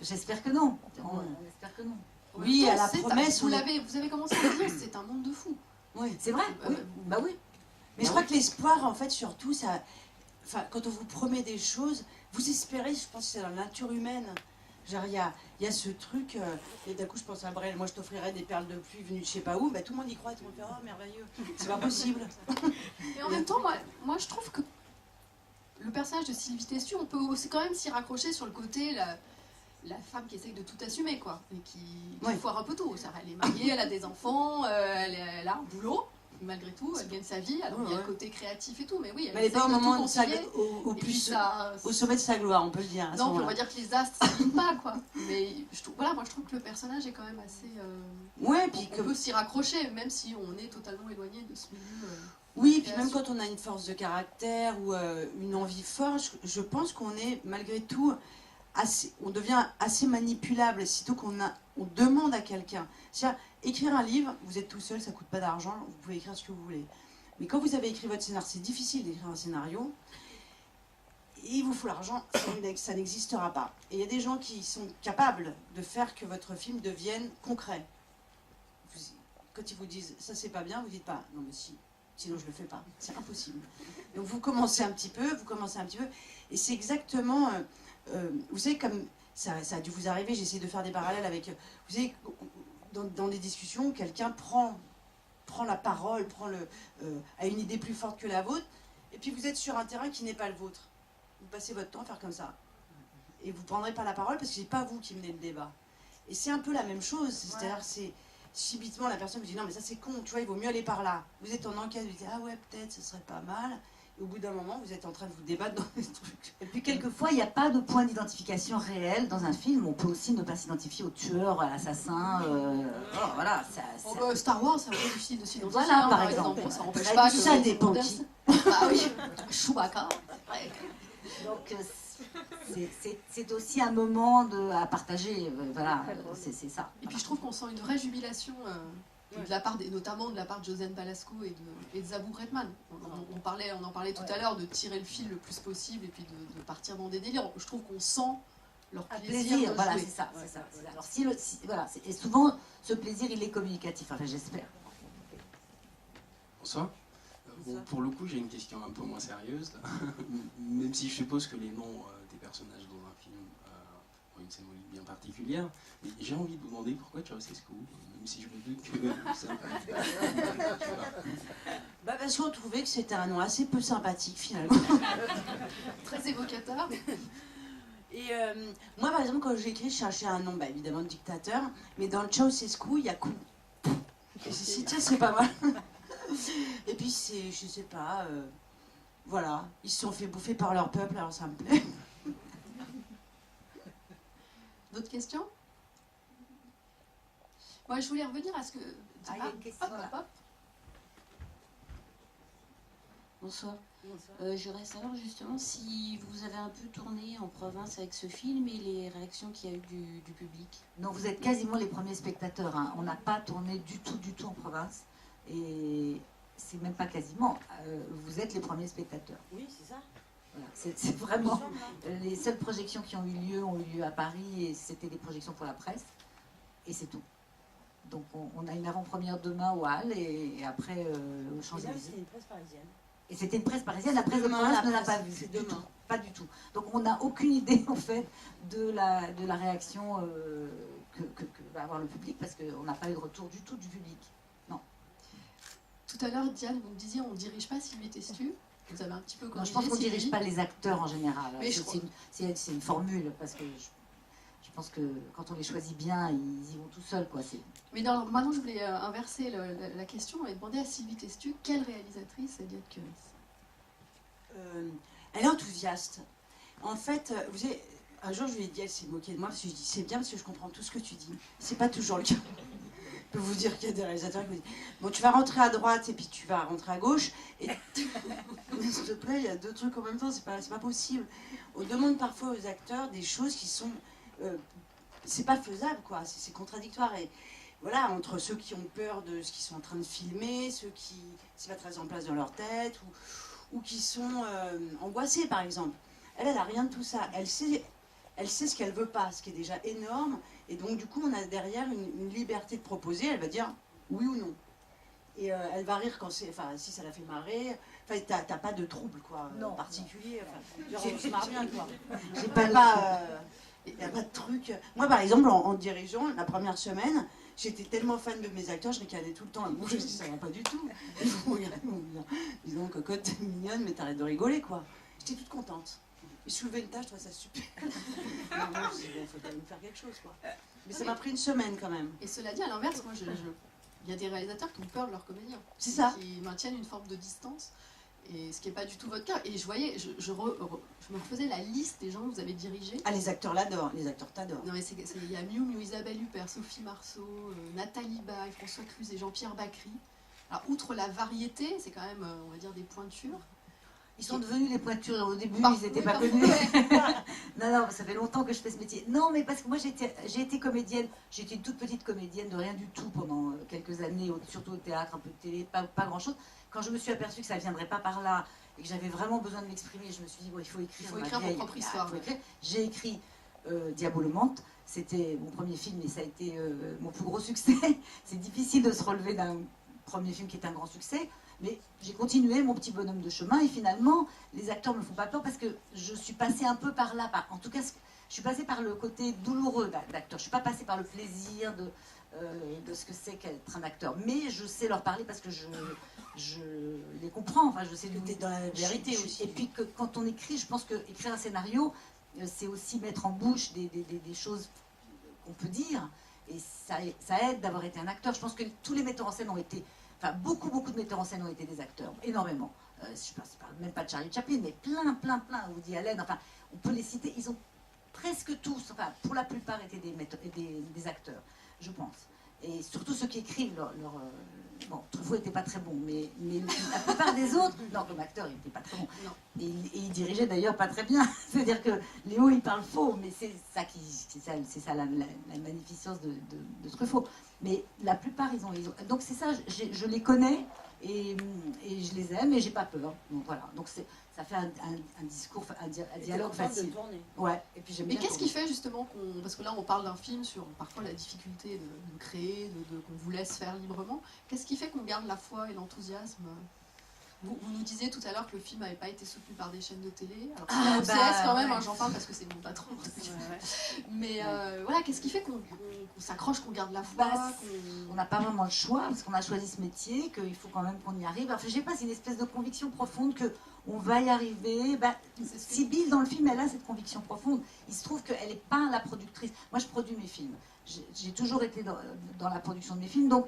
J'espère que non. On espère que non. Oui, à la promesse... Vous avez commencé à dire, c'est un monde de fous. Oui, c'est vrai, oui. Bah oui. Mais je crois que l'espoir, en fait, surtout, ça... Enfin, quand on vous promet des choses, vous espérez, je pense que c'est dans la nature humaine. Genre, il y a ce truc, et d'un coup, je pense à Brel, moi, je t'offrirais des perles de pluie venues de je sais pas où, bah, tout le monde y croit, tout le monde fait, oh, merveilleux, c'est pas possible. Et en même temps, moi, je trouve que le personnage de Sylvie Testud, on peut aussi quand même s'y raccrocher sur le côté, la femme qui essaye de tout assumer, quoi, et qui foire un peu tout. Elle est mariée, elle a des enfants, elle a un boulot. Malgré tout, elle gagne sa vie, alors il y a le côté créatif et tout, mais oui, elle n'est pas au moment au sommet de sa gloire, on peut le dire. Non, on va dire que les astres ne s'alignent pas, quoi. Mais moi je trouve que le personnage est quand même assez... puis on peut s'y raccrocher, même si on est totalement éloigné de ce milieu. Oui, puis même quand on a une force de caractère ou une envie forte, je pense qu'on est malgré tout... on devient assez manipulable, sitôt qu'on demande à quelqu'un. C'est-à-dire, écrire un livre, vous êtes tout seul, ça coûte pas d'argent, vous pouvez écrire ce que vous voulez. Mais quand vous avez écrit votre scénario, c'est difficile d'écrire un scénario, il vous faut l'argent, ça n'existera pas. Et il y a des gens qui sont capables de faire que votre film devienne concret. Quand ils vous disent, ça c'est pas bien, vous dites pas, non mais si sinon je le fais pas, c'est impossible. Donc vous commencez un petit peu, et c'est exactement, vous savez, comme ça a dû vous arriver, j'essaie de faire des parallèles avec, vous savez, dans des discussions, quelqu'un prend la parole, a une idée plus forte que la vôtre, et puis vous êtes sur un terrain qui n'est pas le vôtre. Vous passez votre temps à faire comme ça. Et vous ne prendrez pas la parole parce que c'est pas vous qui menez le débat. Et c'est un peu la même chose, c'est-à-dire c'est subitement la personne vous dit non mais ça c'est con, tu vois, il vaut mieux aller par là. Vous êtes en enquête, vous dites ah ouais peut-être ce serait pas mal. Et au bout d'un moment vous êtes en train de vous débattre dans des trucs. Et puis quelquefois il n'y a pas de point d'identification réel dans un film. On peut aussi ne pas s'identifier au tueur, à l'assassin. Voilà. Star Wars, c'est un peu difficile aussi. Voilà par exemple. Ça n'empêche pas que ça dépend qui. Ah oui, Chewbacca. Donc c'est aussi un moment à partager, voilà, c'est ça. Et puis je trouve qu'on sent une vraie jubilation, de la part notamment de la part de Josiane Balasco et de Zabou Redman. On en parlait tout à l'heure, de tirer le fil le plus possible et puis de partir dans des délires. Je trouve qu'on sent leur plaisir de voilà, jouer. c'est ça. Alors voilà, et souvent ce plaisir il est communicatif, enfin j'espère. Bonsoir. Bon, pour le coup, j'ai une question un peu moins sérieuse, là. Même si je suppose que les noms des personnages dans un film ont une symbolique bien particulière. Mais j'ai envie de vous demander pourquoi Ceausescu, même si je me doute que c'est un peu... Parce qu'on trouvait que c'était un nom assez peu sympathique finalement. Très évocateur. Et moi par exemple quand j'ai écrit, je cherchais un nom, évidemment de dictateur, mais dans le Ceausescu, il y a coup. Et tiens, c'est pas mal. Et puis c'est, je sais pas, voilà, ils se sont fait bouffer par leur peuple, alors ça me plaît. D'autres questions? Moi, je voulais revenir à ce que... il y a une question là. Bonsoir. Je voudrais savoir justement si vous avez un peu tourné en province avec ce film et les réactions qu'il y a eu du public. Non, vous êtes quasiment les premiers spectateurs, hein. On n'a pas tourné du tout en province. Et c'est même pas quasiment, vous êtes les premiers spectateurs. Oui, c'est ça. Voilà, c'est vraiment les seules projections qui ont eu lieu à Paris, et c'était des projections pour la presse, et c'est tout. Donc on a une avant-première demain au Halles et après au Champs-Élysées. C'était une presse parisienne. Et c'était une presse parisienne, la presse de province ne l'a pas vue. Du tout, pas du tout. Donc on n'a aucune idée en fait de la réaction que va avoir le public, parce qu'on n'a pas eu de retour du tout du public. Tout à l'heure, Diane, vous me disiez, on ne dirige pas Sylvie Testu. Vous avez un petit peu corrigé. Non, je pense qu'on ne dirige pas les acteurs en général. C'est une formule, parce que je pense que quand on les choisit bien, ils y vont tout seuls, quoi. Mais non, maintenant, je voulais inverser la question et demander à Sylvie Testu, quelle réalisatrice est Diane Curis? Elle est enthousiaste. En fait, vous savez, un jour, je lui ai dit, elle s'est moquée de moi, parce que je dis, c'est bien, parce que je comprends tout ce que tu dis. C'est pas toujours le cas. Je peux vous dire qu'il y a des réalisateurs qui vous disent bon, tu vas rentrer à droite et puis tu vas rentrer à gauche, et s'il te plaît, il y a deux trucs en même temps, c'est pas possible. On demande parfois aux acteurs des choses qui sont c'est pas faisable, quoi, c'est contradictoire. Et voilà, entre ceux qui ont peur de ce qu'ils sont en train de filmer, ceux qui c'est pas très en place dans leur tête, ou qui sont angoissés, par exemple. Elle a rien de tout ça. Elle sait ce qu'elle veut pas, ce qui est déjà énorme. Et donc, du coup, on a derrière une liberté de proposer. Elle va dire oui ou non. Et elle va rire quand c'est... Enfin, si ça la fait marrer. Enfin, t'as pas de trouble, quoi, en particulier. Enfin, on se marre bien, quoi. Il n'y a pas de truc... Moi, par exemple, en dirigeant, la première semaine, j'étais tellement fan de mes acteurs, je ricanais tout le temps. Moi, je me dis, ça va pas du tout. Ils vont regarder, ils vont me dire, dis donc, cocotte, t'es mignonne, mais t'arrêtes de rigoler, quoi. J'étais toute contente. Et soulever une tâche, je trouvais ça super. Non, il faut quand même faire quelque chose, quoi. Mais ça m'a pris une semaine, quand même. Et cela dit, à l'inverse, moi, il y a des réalisateurs qui ont peur de leurs comédiens. C'est ça. Qui maintiennent une forme de distance. Et ce qui n'est pas du tout votre cas. Et je voyais, je me refaisais la liste des gens que vous avez dirigés. Ah, les acteurs l'adorent, les acteurs t'adorent. Non, mais il y a Miu Miu, Isabelle Huppert, Sophie Marceau, Nathalie Baye, François Cluzet, Jean-Pierre Bacry. Alors, outre la variété, c'est quand même, on va dire, des pointures. Ils sont devenus les pointures. Au début, ils n'étaient pas connus. Non, ça fait longtemps que je fais ce métier. Non, mais parce que moi, j'ai été comédienne. J'étais une toute petite comédienne de rien du tout pendant quelques années, surtout au théâtre, un peu de télé, pas grand-chose. Quand je me suis aperçue que ça ne viendrait pas par là et que j'avais vraiment besoin de m'exprimer, je me suis dit, il faut écrire. Il faut écrire mon propre histoire. J'ai écrit Diabolomante. C'était mon premier film et ça a été mon plus gros succès. C'est difficile de se relever d'un premier film qui est un grand succès. Mais j'ai continué mon petit bonhomme de chemin et finalement, les acteurs me font pas peur parce que je suis passée un peu par là. En tout cas, je suis passée par le côté douloureux d'acteur. Je ne suis pas passée par le plaisir de ce que c'est qu'être un acteur. Mais je sais leur parler parce que je les comprends. Enfin, je sais que tu es dans la vérité aussi. Et puis que quand on écrit, je pense qu'écrire un scénario, c'est aussi mettre en bouche des choses qu'on peut dire. Et ça aide d'avoir été un acteur. Je pense que tous les metteurs en scène ont été... Enfin, beaucoup de metteurs en scène ont été des acteurs. Énormément. Je parle même pas de Charlie Chaplin, mais plein. Woody Allen, enfin, on peut les citer. Ils ont presque tous, enfin, pour la plupart, été des acteurs, je pense. Et surtout ceux qui écrivent bon, Truffaut n'était pas très bon, mais la plupart des autres, non, comme acteur, il n'était pas très bon. Et il dirigeait d'ailleurs pas très bien. C'est-à-dire que Léo, il parle faux, mais c'est ça la magnificence de Truffaut. Mais la plupart, ils ont... Donc c'est ça, je les connais et je les aime et j'ai pas peur. Donc voilà. Donc ça fait un discours, un dialogue facile. Ouais. Et puis j'aime bien. Mais qu'est-ce qui fait justement parce que là on parle d'un film sur parfois la difficulté de créer, qu'on vous laisse faire librement. Qu'est-ce qui fait qu'on garde la foi et l'enthousiasme? Vous nous disiez tout à l'heure que le film n'avait pas été soutenu par des chaînes de télé. Alors c'est la quand même, hein, j'en parle parce que c'est mon patron. Mais voilà, qu'est-ce qui fait qu'on s'accroche, qu'on garde la foi? On n'a pas vraiment le choix parce qu'on a choisi ce métier, qu'il faut quand même qu'on y arrive. Enfin, je sais pas, c'est une espèce de conviction profonde qu'on va y arriver. Sybille, dans le film, elle a cette conviction profonde. Il se trouve qu'elle n'est pas la productrice. Moi, je produis mes films. J'ai toujours été dans la production de mes films, donc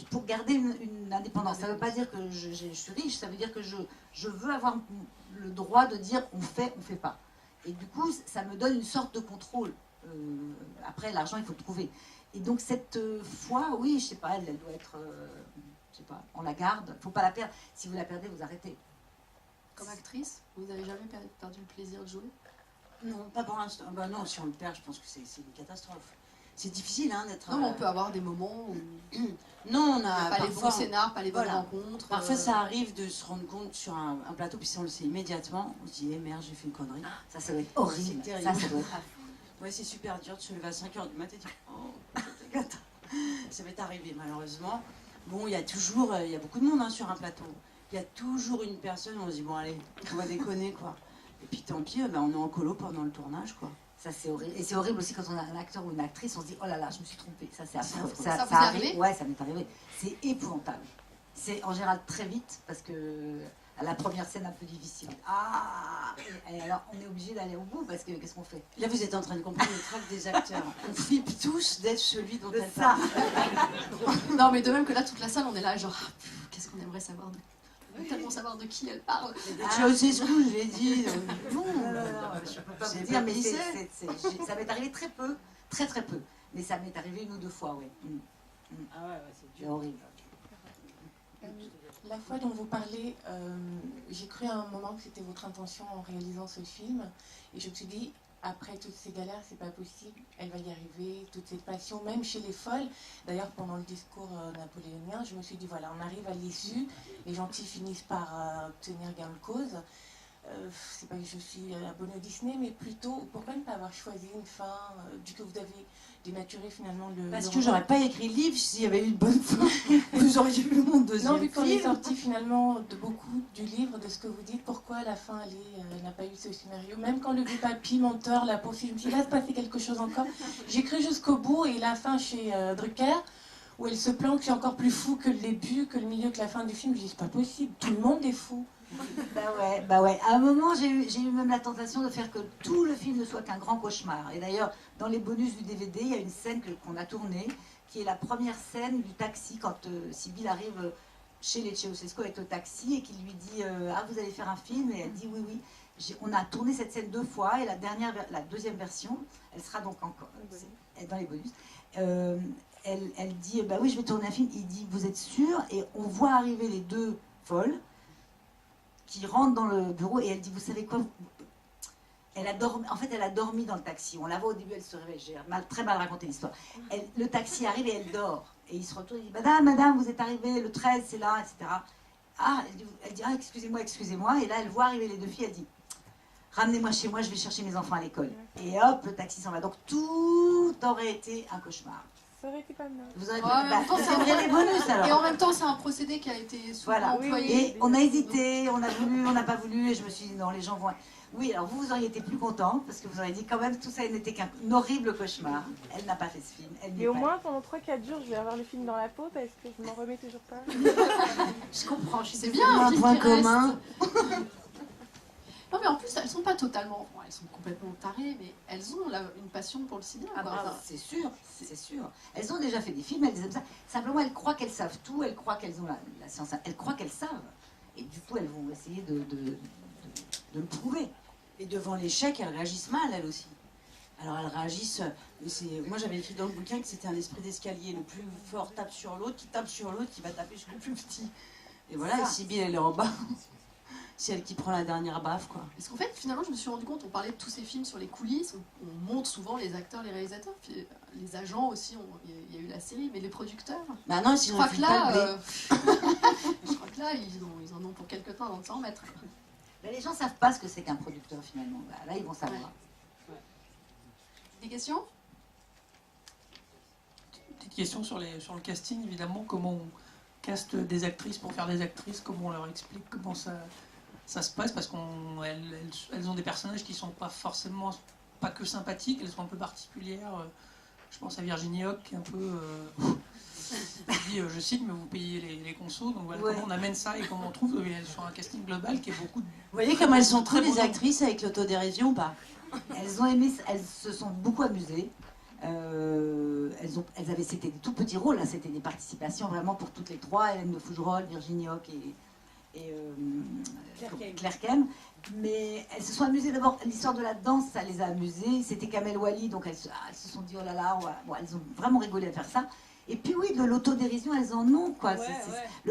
pour garder une indépendance. Ça ne veut pas dire que je suis riche, ça veut dire que je veux avoir le droit de dire on fait pas. Et du coup, ça me donne une sorte de contrôle. Après, l'argent, il faut le trouver. Et donc cette foi, oui, je sais pas, elle doit être, je sais pas, on la garde, il ne faut pas la perdre. Si vous la perdez, vous arrêtez. Comme actrice, vous n'avez jamais perdu le plaisir de jouer? Non, pas pour l'instant. Bah non, si on le perd, je pense que c'est une catastrophe. C'est difficile d'être... Non, mais on peut avoir des moments où... Non, on a pas les bons scénars, pas les bonnes voilà. rencontres. Parfois, ça arrive de se rendre compte sur un plateau, puis si on le sait immédiatement, on se dit, eh merde, j'ai fait une connerie. Ça doit être horrible. Ça doit être... Ouais, c'est super dur de se lever à 5h du matin et dire, oh, ça m'est arrivé, malheureusement. Bon, il y a beaucoup de monde sur un plateau. Il y a toujours une personne, on se dit, bon, allez, on va déconner, quoi. Et puis tant pis, on est en colo pendant le tournage, quoi. Ça, c'est horrible. Et c'est horrible aussi quand on a un acteur ou une actrice, on se dit, oh là là, je me suis trompée. Ça, c'est affreux. Ça vous est arrivé? Ouais, ça m'est arrivé. C'est épouvantable. C'est en général très vite, parce que à la première scène un peu difficile. Et alors, on est obligé d'aller au bout, parce que qu'est-ce qu'on fait? Là, vous êtes en train de comprendre le trac des acteurs. On flippe tous d'être celui dont elle ça. parle. Non, mais de même que là, toute la salle, on est là, genre, qu'est-ce qu'on aimerait savoir tellement savoir de qui elle parle. Ceausescu, je l'ai dit. Non, je peux pas vous dire, mais ça m'est arrivé très peu, très peu. Mais ça m'est arrivé 1 ou 2 fois, oui. Ah ouais, c'est horrible. La fois dont vous parlez, j'ai cru à un moment que c'était votre intention en réalisant ce film. Et je me suis dit, après toutes ces galères, c'est pas possible, elle va y arriver, toute cette passion, même chez les folles. D'ailleurs, pendant le discours napoléonien, je me suis dit, voilà, on arrive à l'issue, les gentils finissent par obtenir gain de cause. C'est pas que je suis abonnée au Disney, mais plutôt, pourquoi ne pas avoir choisi une fin, vu que vous avez dénaturé finalement le... Parce que j'aurais pas écrit le livre s'il y avait eu une bonne fin. Vous auriez eu mon deuxième Non, vu qu'on est film. sorti finalement de beaucoup du livre, de ce que vous dites, pourquoi la fin, elle n'a pas eu ce scénario? Même quand le vieux papy menteur l'a poursuivi, je me suis dit, là, se passait quelque chose encore. J'ai cru jusqu'au bout, et la fin chez Drucker, où elle se planque, c'est encore plus fou que le début, que le milieu, que la fin du film. Je dis, c'est pas possible, tout le monde est fou. Bah ouais. À un moment, j'ai eu même la tentation de faire que tout le film ne soit qu'un grand cauchemar. Et d'ailleurs, dans les bonus du DVD, il y a une scène qu'on a tournée, qui est la première scène du taxi, quand Sybille arrive chez les Ceausescu avec le taxi et qu'il lui dit ah, vous allez faire un film? Et elle dit oui. On a tourné cette scène 2 fois, et la deuxième version, elle sera donc encore dans les bonus. Elle dit bah oui, je vais tourner un film. Il dit vous êtes sûr? Et on voit arriver les 2 folles qui rentre dans le bureau, et elle dit, vous savez quoi, elle a dormi dans le taxi. On la voit au début, elle se réveille. J'ai très mal raconté l'histoire. Le taxi arrive et elle dort. Et il se retourne, il dit, madame, vous êtes arrivée, le 13, c'est là, etc. Elle dit, excusez-moi. Et là, elle voit arriver les 2 filles, elle dit, ramenez-moi chez moi, je vais chercher mes enfants à l'école. Et hop, le taxi s'en va. Donc tout aurait été un cauchemar. Ça aurait été pas mal. Vous aurez c'est un vrai les bonus alors. Et en même temps, c'est un procédé qui a été souvent employé. Et on a hésité, on a voulu, on n'a pas voulu, et je me suis dit non, les gens vont. Oui, alors vous auriez été plus contente parce que vous auriez dit quand même tout ça n'était qu'un horrible cauchemar. Elle n'a pas fait ce film. Et au moins pendant 3-4 jours, je vais avoir le film dans la peau parce que je m'en remets toujours pas. Je comprends, c'est bien un point commun. Non mais en plus elles sont pas totalement, bon, elles sont complètement tarées, mais elles ont une passion pour le cinéma. C'est sûr, c'est sûr. Elles ont déjà fait des films, elles aiment ça. Simplement elles croient qu'elles savent tout, elles croient qu'elles ont la science, elles croient qu'elles savent. Et du coup elles vont essayer de le prouver. Et devant l'échec, elles réagissent mal, elles aussi. Alors elles réagissent, moi j'avais écrit dans le bouquin que c'était un esprit d'escalier, le plus fort tape sur l'autre, qui tape sur l'autre, qui va taper sur le plus petit. Et voilà, et Sibylle elle est en bas. C'est elle qui prend la dernière baffe, quoi. Parce qu'en fait, finalement, je me suis rendu compte, on parlait de tous ces films sur les coulisses, on montre souvent les acteurs, les réalisateurs, puis les agents aussi, il y a eu la série, mais les producteurs... Bah non, je crois que là, je crois que là, ils en ont pour quelques temps avant de s'en remettre. Mais les gens savent pas ce que c'est qu'un producteur, finalement. Bah, là, ils vont savoir. Ouais. Des questions? Petite question sur le casting, évidemment, comment on caste des actrices pour faire des actrices, comment on leur explique comment ça se passe, parce qu'elles ont des personnages qui sont pas forcément, pas que sympathiques, elles sont un peu particulières. Je pense à Virginie Hogg qui est un peu... dit, je cite, mais vous payez les consos, donc voilà, comment on amène ça et comment on trouve sur un casting global qui est beaucoup de... Vous voyez comme elles sont très les actrices avec l'autodérision ou pas? Elles ont aimé, elles se sont beaucoup amusées. C'était des tout petits rôles, là, c'était des participations vraiment pour toutes les trois, Hélène de Fougerolles, Virginie Hogg et Claire Kem. Mais elles se sont amusées d'abord, l'histoire de la danse, ça les a amusées. C'était Kamel Wally, donc elles se sont dit oh là là, bon, elles ont vraiment rigolé à faire ça. Et puis oui, de l'autodérision, elles en ont, quoi.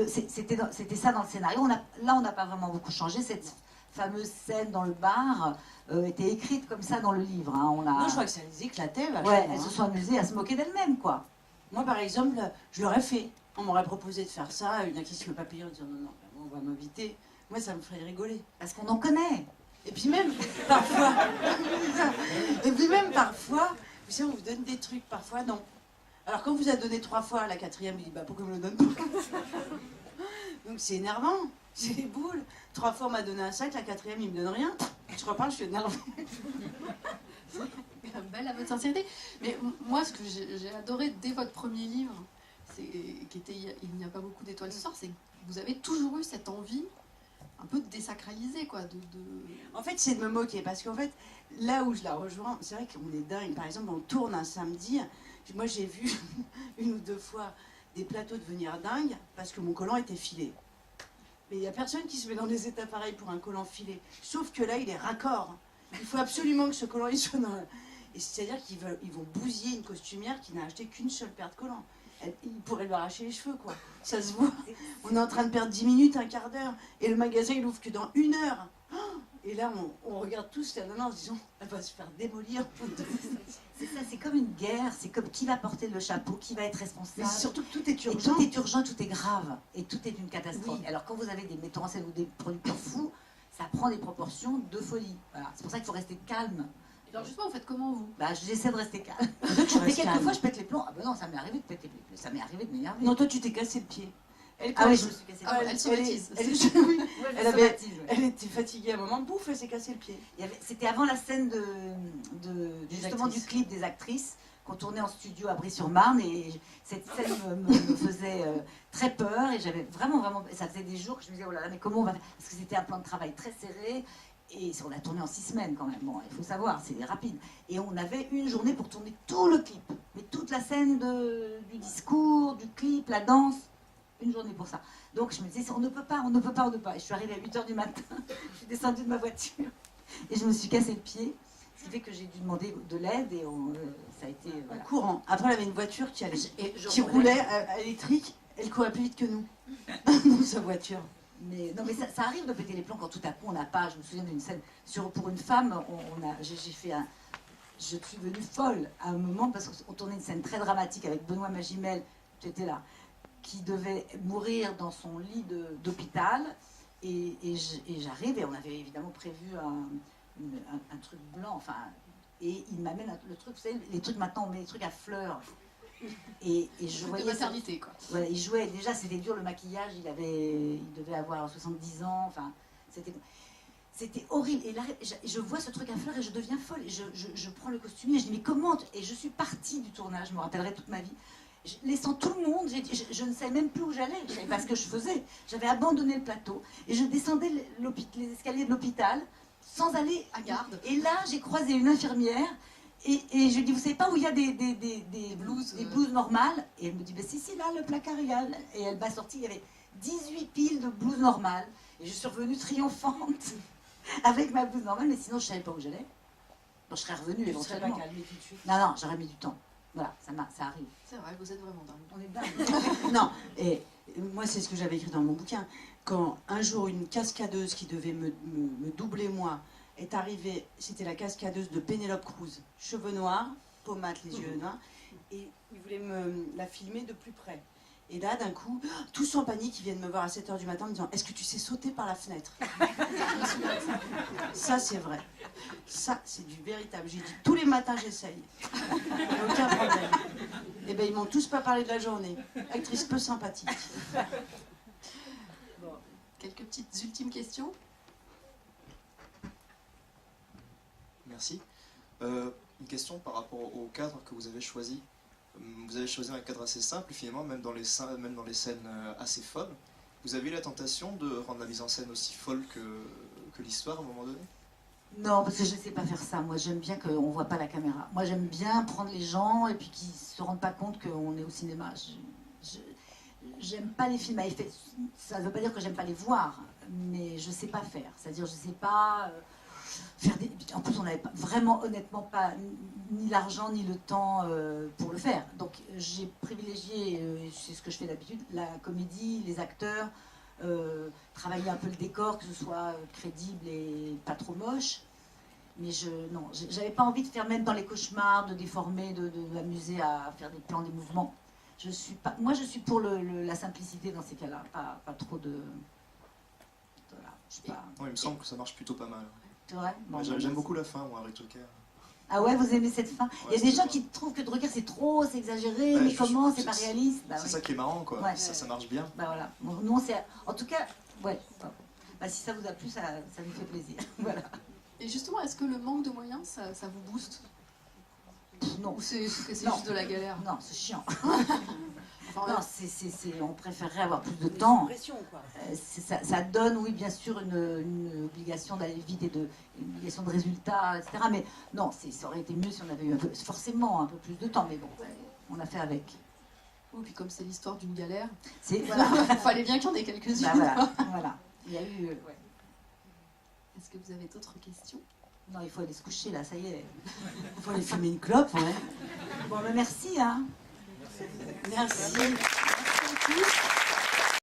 C'était ça dans le scénario. On n'a pas vraiment beaucoup changé. Cette fameuse scène dans le bar était écrite comme ça dans le livre. Hein. Non, je crois que ça les éclatait. Elles se sont amusées à se moquer d'elles-mêmes, quoi. Moi, par exemple, je l'aurais fait. On m'aurait proposé de faire ça, une actrice qui ne veut pas payer en disant non, on va m'inviter. Moi, ça me ferait rigoler. Parce qu'on en connaît. Et puis même, parfois, vous savez, on vous donne des trucs, parfois non. Alors quand vous a donné 3 fois, la 4e, il dit bah pourquoi on me le donne pas? Donc c'est énervant, c'est les boules. 3 fois on m'a donné un sac, la 4e il me donne rien. Je reparle, je suis énervée. Belle à votre sincérité. Mais moi, ce que j'ai adoré dès votre premier livre, qui était Il n'y a pas beaucoup d'étoiles ce soir, c'est que vous avez toujours eu cette envie un peu de désacraliser, quoi. En fait, c'est de me moquer, parce qu'en fait, là où je la rejoins, c'est vrai qu'on est dingue. Par exemple, on tourne un samedi. Moi, j'ai vu 1 ou 2 fois des plateaux devenir dingues parce que mon collant était filé. Mais il n'y a personne qui se met dans des états pareils pour un collant filé. Sauf que là, il est raccord. Il faut absolument que ce collant il soit dans... Et c'est-à-dire qu'ils vont bousiller une costumière qui n'a acheté qu'une seule paire de collants. Il pourrait lui arracher les cheveux, quoi. Ça se voit. On est en train de perdre 10 minutes, un quart d'heure. Et le magasin, il ouvre que dans 1 heure. Et là, on regarde tous la nana en se disant, elle va se faire démolir. C'est ça, c'est comme une guerre, c'est comme qui va porter le chapeau, qui va être responsable. Mais surtout que tout est urgent. Et tout est urgent, tout est grave. Et tout est une catastrophe. Oui. Alors quand vous avez des metteurs en scène ou des producteurs fous, ça prend des proportions de folie. Voilà. C'est pour ça qu'il faut rester calme. Alors justement, vous faites comment, vous? Bah, j'essaie de rester calme. Mais quelquefois, je pète les plombs. Ah ben non, ça m'est arrivé de péter les plombs. Ça m'est arrivé de m'énerver. Non, toi, tu t'es cassé le pied. Oui, je me suis cassé le pied. Elle somatise. Elle était fatiguée à un moment, bouf, elle s'est cassé le pied. C'était avant la scène justement du clip des actrices qu'on tournait en studio à Brie-sur-Marne, et cette scène me faisait très peur, et j'avais vraiment, ça faisait des jours que je me disais, oh là là, mais comment on va faire? Parce que c'était un plan de travail très serré, et on a tourné en 6 semaines quand même, bon, il faut savoir, c'est rapide. Et on avait 1 journée pour tourner tout le clip, mais toute la scène du discours, du clip, la danse, 1 journée pour ça. Donc je me disais, on ne peut pas. Et je suis arrivée à 8h du matin, je suis descendue de ma voiture, et je me suis cassé le pied. Ce qui fait que j'ai dû demander de l'aide, et ça a été... Voilà. Courant. Après, elle avait une voiture qui roulait électrique, elle courait plus vite que nous, dans sa voiture. Mais, non, mais ça arrive de péter les plombs quand tout à coup on n'a pas... Je me souviens d'une scène, pour une femme, j'ai fait un... Je suis devenue folle à un moment, parce qu'on tournait une scène très dramatique avec Benoît Magimel, tu étais là, qui devait mourir dans son lit d'hôpital, et j'arrive, et on avait évidemment prévu un truc blanc, enfin, et il m'amène le truc, vous savez, les trucs maintenant, on met les trucs à fleurs, Et je voyais... De maternité, quoi. Voilà, il jouait, déjà c'était dur le maquillage, il devait avoir 70 ans, enfin, c'était horrible. Et là, je vois ce truc à fleurs et je deviens folle. Et je prends le costumier et je dis, mais comment? Et je suis partie du tournage, je me rappellerai toute ma vie. Laissant tout le monde, je ne savais même plus où j'allais, je ne savais pas ce que je faisais. J'avais abandonné le plateau et je descendais les escaliers de l'hôpital sans aller à garde. Et là, j'ai croisé une infirmière et je lui dis, vous savez pas où il y a des blouses normales? Et elle me dit, ben si, là, le placard, il y a... Et elle m'a sorti, il y avait 18 piles de blouses normales. Et je suis revenue triomphante avec ma blouse normale, mais sinon, je ne savais pas où j'allais. Bon, je serais revenue éventuellement. Tu serais pas calmée tout de suite. Non, j'aurais mis du temps. Voilà, ça arrive. C'est vrai, vous êtes vraiment dingue. On est dingue. Non, et moi c'est ce que j'avais écrit dans mon bouquin. Quand un jour une cascadeuse qui devait me doubler moi est arrivée, c'était la cascadeuse de Penelope Cruz, cheveux noirs, pommade, les yeux noirs, et ils voulaient la filmer de plus près. Et là, d'un coup, tous en panique, ils viennent me voir à 7h du matin en me disant « Est-ce que tu sais sauter par la fenêtre ?» Ça, c'est vrai. Ça, c'est du véritable. J'ai dit « Tous les matins, j'essaye. » Aucun problème. Et bien, ils m'ont tous pas parlé de la journée. Actrice peu sympathique. Bon. Quelques petites ultimes questions? Merci. Une question par rapport au cadre que vous avez choisi. Vous avez choisi un cadre assez simple, finalement, même dans les scènes assez folles. Vous avez eu la tentation de rendre la mise en scène aussi folle que l'histoire à un moment donné? Non, parce que je ne sais pas faire ça. Moi, j'aime bien qu'on ne voit pas la caméra. Moi, j'aime bien prendre les gens et puis qu'ils ne se rendent pas compte qu'on est au cinéma. J'aime pas les films à effet. Ça ne veut pas dire que j'aime pas les voir, mais je ne sais pas faire. C'est-à-dire, je ne sais pas... faire des... En plus, on n'avait vraiment, honnêtement, pas ni l'argent ni le temps pour le faire. Donc, j'ai privilégié, c'est ce que je fais d'habitude, la comédie, les acteurs, travailler un peu le décor, que ce soit crédible et pas trop moche. Mais non, j'avais pas envie de faire, même dans les cauchemars, de déformer, de m'amuser à faire des plans, des mouvements. Moi, je suis pour la simplicité dans ces cas-là, pas trop de... Voilà, je sais pas. Ouais, il me semble que ça marche plutôt pas mal. C'est vrai? Bon, j'aime beaucoup la fin, moi, avec Drucker. Ah ouais, vous aimez cette fin? Ouais, il y a des gens qui trouvent que Drucker c'est trop, c'est exagéré, mais comment, c'est pas réaliste. Bah, c'est ça qui est marrant, quoi. Ouais, ça marche bien. Bah voilà. Bon, nous, en tout cas, ouais. Bah, si ça vous a plu, ça nous fait plaisir. Voilà. Et justement, est-ce que le manque de moyens, ça vous booste? Non. Ou c'est juste de la galère? Non, c'est chiant. Non, on préférerait avoir plus de temps. Pression, quoi. Ça donne, oui, bien sûr, une obligation d'aller vite et une obligation de résultat, etc. Mais non, ça aurait été mieux si on avait eu forcément un peu plus de temps. Mais bon, on a fait avec. Oui, puis comme c'est l'histoire d'une galère, voilà. Il fallait bien qu'il y en ait quelques-unes. Bah, voilà. Il y a eu... ouais. Est-ce que vous avez d'autres questions? Non, il faut aller se coucher, là, ça y est. Il faut aller fumer une clope, ouais. Bon, ben merci, hein. Merci. Merci à tous.